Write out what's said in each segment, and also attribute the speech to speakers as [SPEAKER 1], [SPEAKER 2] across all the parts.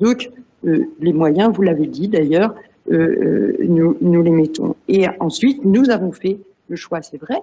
[SPEAKER 1] Donc, les moyens, vous l'avez dit d'ailleurs, nous les mettons. Et ensuite, nous avons fait le choix, c'est vrai,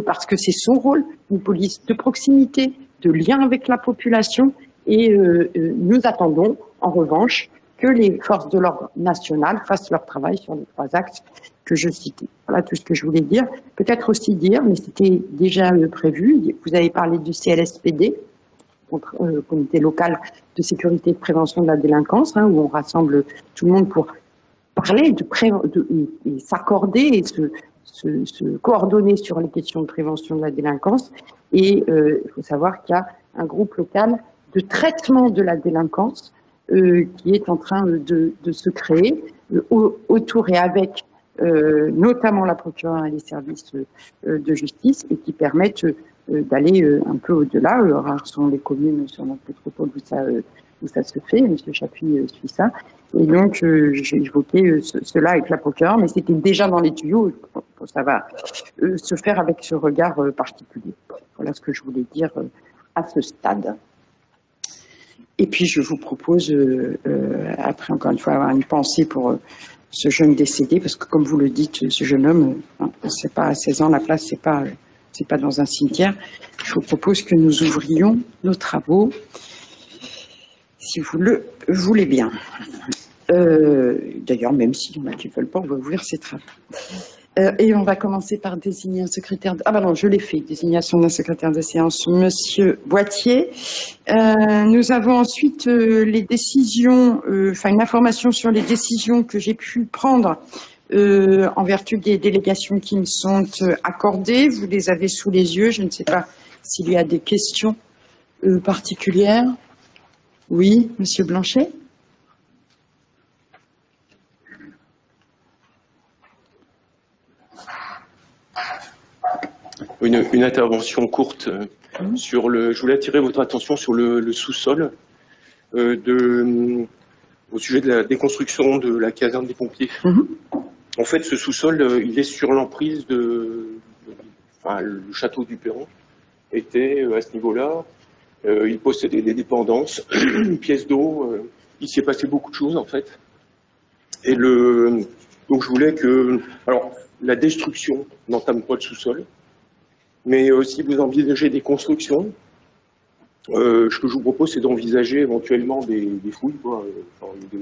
[SPEAKER 1] parce que c'est son rôle, une police de proximité, de lien avec la population, et nous attendons, en revanche, que les forces de l'ordre nationales fassent leur travail sur les 3 axes que je citais. Voilà tout ce que je voulais dire. Peut-être aussi dire, mais c'était déjà prévu, vous avez parlé du CLSPD, comité local de sécurité et de prévention de la délinquance, où on rassemble tout le monde pour parler et s'accorder et se coordonner sur les questions de prévention de la délinquance. Et il faut savoir qu'il y a un groupe local de traitement de la délinquance qui est en train de se créer autour et avec notamment la procureure et les services de justice, et qui permettent d'aller un peu au-delà. Rares sont les communes sur notre métropole où ça se fait. M. Chapuis suit ça. Et donc, j'ai évoqué cela avec la procureure, mais c'était déjà dans les tuyaux. Ça va se faire avec ce regard particulier. Voilà ce que je voulais dire à ce stade. Et puis, je vous propose, après, encore une fois, avoir une pensée pour ce jeune décédé, parce que, comme vous le dites, ce jeune homme, c'est pas à 16 ans, la place, c'est pas dans un cimetière. Je vous propose que nous ouvrions nos travaux, si vous le voulez bien. D'ailleurs, même s'il y en a qui ne veulent pas, on va ouvrir ces travaux. Et on va commencer par désigner un secrétaire. Ah ben non, je l'ai fait, désignation d'un secrétaire de séance, Monsieur Boitier. Nous avons ensuite les décisions, une information sur les décisions que j'ai pu prendre en vertu des délégations qui me sont accordées. Vous les avez sous les yeux. Je ne sais pas s'il y a des questions particulières. Oui, Monsieur Blanchet.
[SPEAKER 2] Une intervention courte sur le. Je voulais attirer votre attention sur le sous-sol au sujet de la déconstruction de la caserne des pompiers. En fait, ce sous-sol, il est sur l'emprise le château du Perron était à ce niveau-là. Il possédait des dépendances, une pièce d'eau. Il s'est passé beaucoup de choses en fait. Et donc je voulais que. Alors, la destruction n'entame pas le sous-sol. Mais si vous envisagez des constructions, ce que je vous propose, c'est d'envisager éventuellement des fouilles,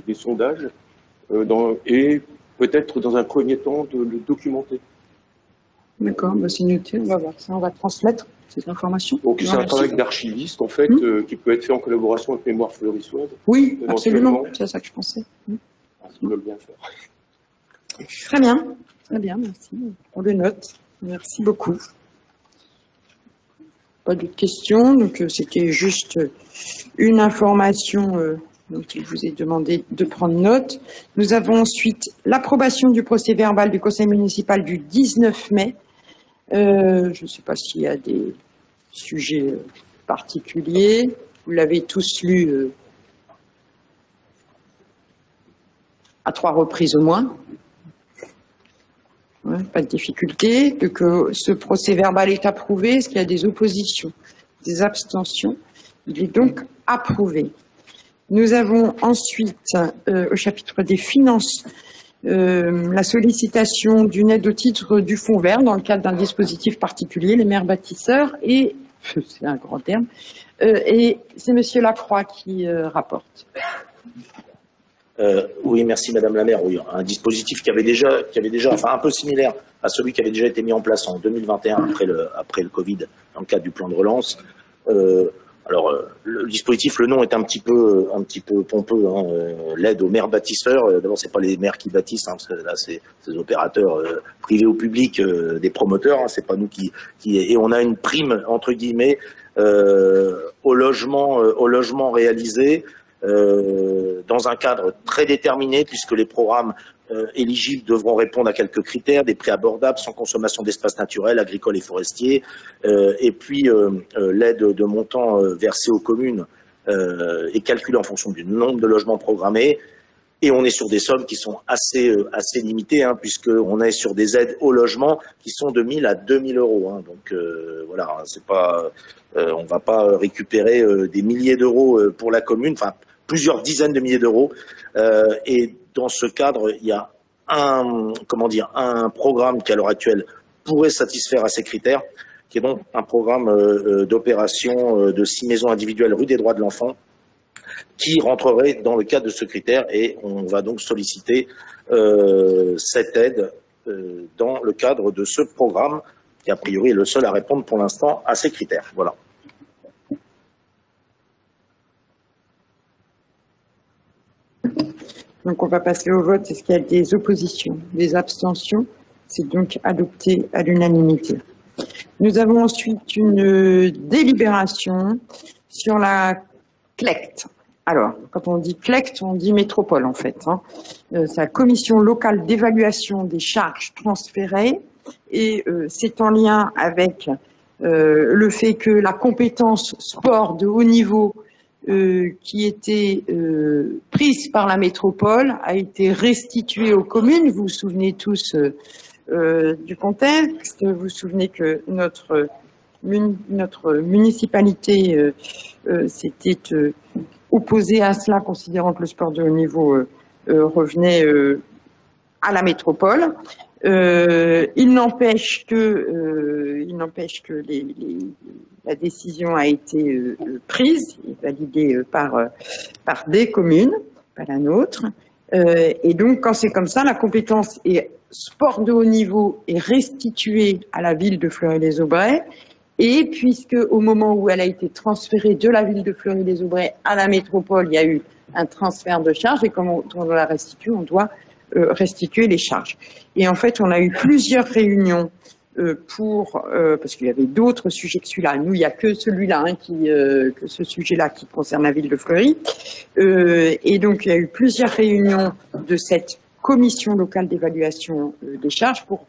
[SPEAKER 2] des sondages, et peut-être dans un premier temps de le documenter.
[SPEAKER 1] D'accord, c'est noté, on va voir ça, on va transmettre cette information.
[SPEAKER 2] Donc c'est un travail d'archiviste, en fait, qui peut être fait en collaboration avec Mémoire Fleurissoise.
[SPEAKER 1] Oui, absolument, c'est ça que je pensais.
[SPEAKER 2] S'ils veulent bien faire.
[SPEAKER 1] Très bien, merci. On le note, merci beaucoup. Pas d'autres questions, donc c'était juste une information dont il vous est demandé de prendre note. Nous avons ensuite l'approbation du procès-verbal du conseil municipal du 19 mai. Je ne sais pas s'il y a des sujets particuliers. Vous l'avez tous lu à 3 reprises au moins. Ouais, pas de difficulté, que ce procès-verbal est approuvé. Est-ce qu'il y a des oppositions, des abstentions? Il est donc approuvé. Nous avons ensuite, au chapitre des finances, la sollicitation d'une aide au titre du Fonds vert dans le cadre d'un dispositif particulier, les maires bâtisseurs, et, c'est un grand terme, et c'est Monsieur Lacroix qui rapporte.
[SPEAKER 3] Oui, merci Madame la maire. Oui, un dispositif qui avait déjà, enfin un peu similaire à celui qui avait déjà été mis en place en 2021 après le Covid dans le cadre du plan de relance. Le dispositif, le nom est un petit peu pompeux. L'aide aux maires bâtisseurs. D'abord, c'est pas les maires qui bâtissent, parce que là, c'est des opérateurs privés ou publics, des promoteurs. C'est pas nous qui. Et on a une prime entre guillemets au logement réalisé. Dans un cadre très déterminé, puisque les programmes éligibles devront répondre à quelques critères, des prix abordables, sans consommation d'espaces naturels, agricoles et forestiers, et puis l'aide de montant versée aux communes est calculée en fonction du nombre de logements programmés, et on est sur des sommes qui sont assez limitées, puisqu'on est sur des aides au logement qui sont de 1 000 à 2 000 euros. Donc voilà, c'est pas, on va pas récupérer des milliers d'euros pour la commune, enfin plusieurs dizaines de milliers d'euros. Et dans ce cadre, il y a un programme qui, à l'heure actuelle, pourrait satisfaire à ces critères, qui est donc un programme d'opération de 6 maisons individuelles rue des Droits de l'Enfant, qui rentrerait dans le cadre de ce critère, et on va donc solliciter cette aide dans le cadre de ce programme, qui a priori est le seul à répondre pour l'instant à ces critères. Voilà.
[SPEAKER 1] Donc on va passer au vote. Est-ce qu'il y a des oppositions, des abstentions? C'est donc adopté à l'unanimité. Nous avons ensuite une délibération sur la CLECT. Alors, quand on dit CLECT, on dit métropole en fait. C'est la Commission locale d'évaluation des charges transférées, et c'est en lien avec le fait que la compétence sport de haut niveau qui était prise par la métropole a été restituée aux communes. Vous vous souvenez tous du contexte. Vous vous souvenez que notre municipalité s'était opposée à cela, considérant que le sport de haut niveau revenait à la métropole. Il n'empêche que la décision a été prise et validée par des communes, pas la nôtre. Et donc, quand c'est comme ça, la compétence sport de haut niveau est restituée à la ville de Fleury-les-Aubrais. Et puisque au moment où elle a été transférée de la ville de Fleury-les-Aubrais à la métropole, il y a eu un transfert de charges, et comme on la restitue, on doit restituer les charges. Et en fait, on a eu plusieurs réunions parce qu'il y avait d'autres sujets que celui-là. Nous, il n'y a que celui-là, que ce sujet-là qui concerne la ville de Fleury. Et donc, il y a eu plusieurs réunions de cette commission locale d'évaluation des charges pour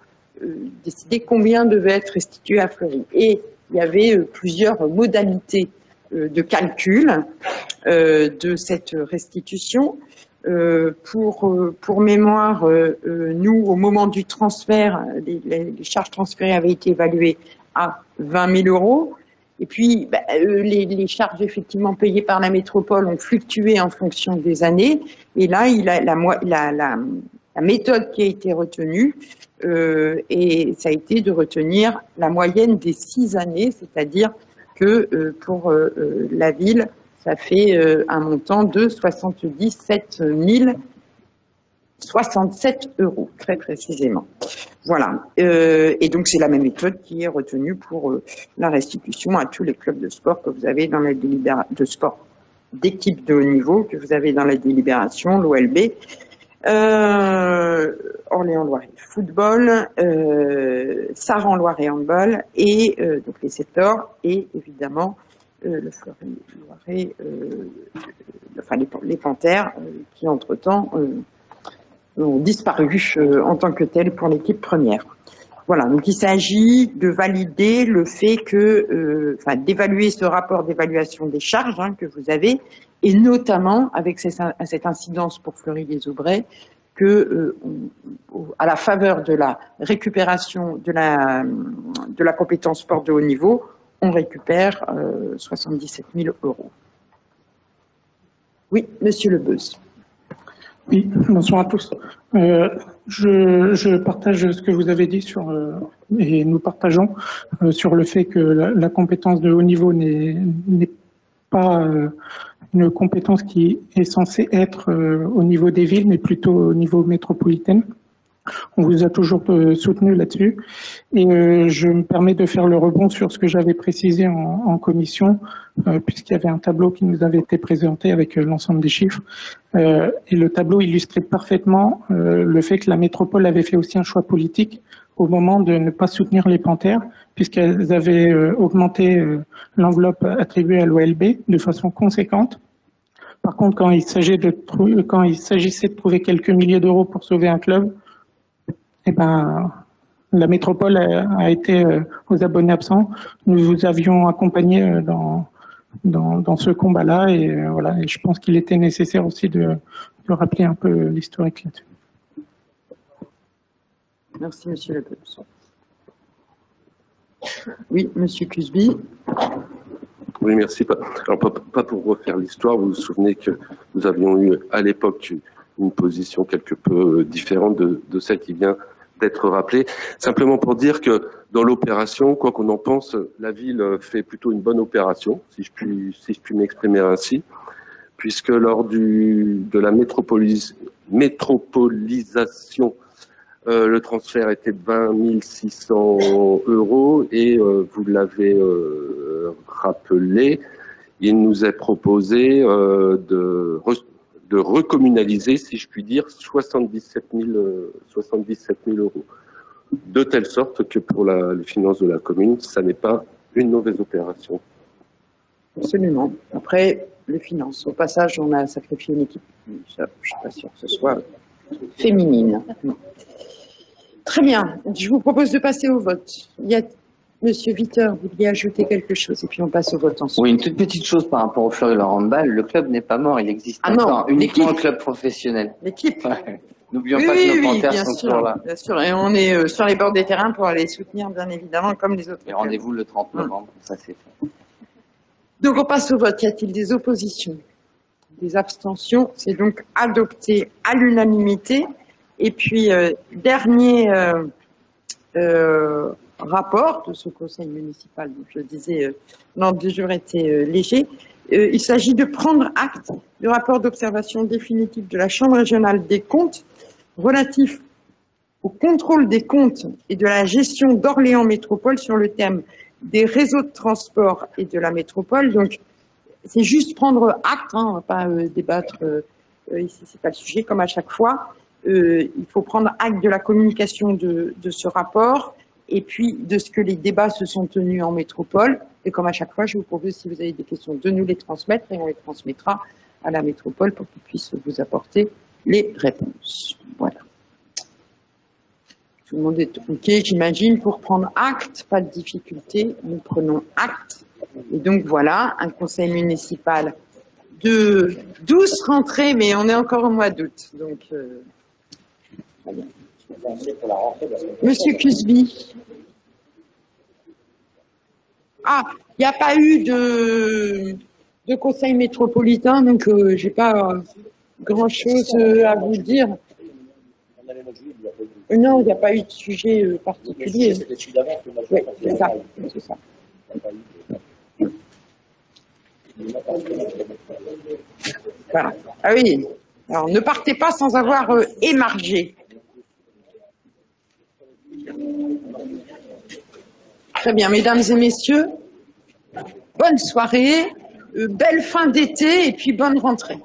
[SPEAKER 1] décider combien devait être restitué à Fleury. Et il y avait plusieurs modalités de calcul de cette restitution. Pour mémoire, nous, au moment du transfert, les charges transférées avaient été évaluées à 20 000 euros. Et puis, les charges effectivement payées par la métropole ont fluctué en fonction des années. Et là, la méthode qui a été retenue, et ça a été de retenir la moyenne des 6 années, c'est-à-dire que pour la ville, ça fait un montant de 77 067 €, très précisément. Voilà. Et donc, c'est la même méthode qui est retenue pour la restitution à tous les clubs de sport que vous avez dans la délibération, de sport d'équipe de haut niveau que vous avez dans la délibération, l'OLB, Orléans-Loiret football, Saran-Loiret handball, et donc les secteurs, et évidemment le Fleury-Loiret, enfin les Panthères, qui entre-temps ont disparu en tant que tels pour l'équipe première. Voilà, donc il s'agit de valider le fait que, d'évaluer ce rapport d'évaluation des charges que vous avez, et notamment avec cette incidence pour Fleury-les-Aubrais, que à la faveur de la récupération de la compétence sport de haut niveau, on récupère 77 000 €. Oui, monsieur Lebeus.
[SPEAKER 4] Oui, bonsoir à tous. Je partage ce que vous avez dit et nous partageons sur le fait que la compétence de haut niveau n'est pas une compétence qui est censée être au niveau des villes, mais plutôt au niveau métropolitain. On vous a toujours soutenu là-dessus. Et je me permets de faire le rebond sur ce que j'avais précisé en commission, puisqu'il y avait un tableau qui nous avait été présenté avec l'ensemble des chiffres. Et le tableau illustrait parfaitement le fait que la métropole avait fait aussi un choix politique au moment de ne pas soutenir les Panthères, puisqu'elles avaient augmenté l'enveloppe attribuée à l'OLB de façon conséquente. Par contre, quand il s'agissait de trouver quelques milliers d'euros pour sauver un club, eh ben, la métropole a été aux abonnés absents. Nous vous avions accompagné dans ce combat-là, et voilà. Et je pense qu'il était nécessaire aussi de rappeler un peu l'historique là-dessus.
[SPEAKER 1] Merci, monsieur Lebeus. Oui, monsieur Cusby.
[SPEAKER 5] Oui, merci. Alors, pas pour refaire l'histoire, vous vous souvenez que nous avions eu à l'époque une position quelque peu différente de celle qui vient d'être rappelée. Simplement pour dire que dans l'opération, quoi qu'on en pense, la ville fait plutôt une bonne opération, si je puis m'exprimer ainsi, puisque lors de la métropolisation, le transfert était de 20 600 € et vous l'avez rappelé, il nous est proposé de recommunaliser, si je puis dire, 77 000 €. De telle sorte que pour les finances de la commune, ça n'est pas une mauvaise opération.
[SPEAKER 1] Absolument. Après, le finance. Au passage, on a sacrifié une équipe. Ça, je ne suis pas sûre que ce soit féminine. Très bien. Je vous propose de passer au vote. Il y a Monsieur Vitter, vous vouliez ajouter quelque chose et puis on passe au vote ensuite.
[SPEAKER 6] Oui, une toute petite chose par rapport au Fleury Laurent Handball. Le club n'est pas mort, il existe encore. Uniquement le club professionnel.
[SPEAKER 1] L'équipe.
[SPEAKER 6] Ouais. N'oublions pas que nos panthères sont toujours là.
[SPEAKER 1] Bien sûr, et on est sur les bords des terrains pour aller soutenir, bien évidemment, comme les autres.
[SPEAKER 6] Et rendez-vous le 30 novembre, ça c'est fait.
[SPEAKER 1] Donc on passe au vote. Y a-t-il des oppositions? Des abstentions? C'est donc adopté à l'unanimité. Et puis, dernier rapport de ce conseil municipal, donc je disais, l'ordre du jour était léger. Il s'agit de prendre acte du rapport d'observation définitif de la Chambre régionale des comptes relatif au contrôle des comptes et de la gestion d'Orléans Métropole sur le thème des réseaux de transport et de la métropole. Donc, c'est juste prendre acte, hein, on ne va pas débattre ici, c'est pas le sujet, comme à chaque fois. Il faut prendre acte de la communication de ce rapport et puis de ce que les débats se sont tenus en métropole. Et comme à chaque fois, je vous propose, si vous avez des questions, de nous les transmettre et on les transmettra à la métropole pour qu'ils puissent vous apporter les réponses. Voilà. Tout le monde est OK, j'imagine, pour prendre acte, pas de difficulté, nous prenons acte. Et donc voilà, un conseil municipal de douce rentrée, mais on est encore au mois d'août. Donc, très bien. Monsieur Cusby. Ah, il n'y a pas eu de conseil métropolitain, donc je n'ai pas grand-chose à vous dire. Non, il n'y a pas eu de sujet particulier. Oui, c'est ça. C'est ça. Voilà. Ah oui. Alors, ne partez pas sans avoir émargé. Très bien, mesdames et messieurs, bonne soirée, belle fin d'été et puis bonne rentrée.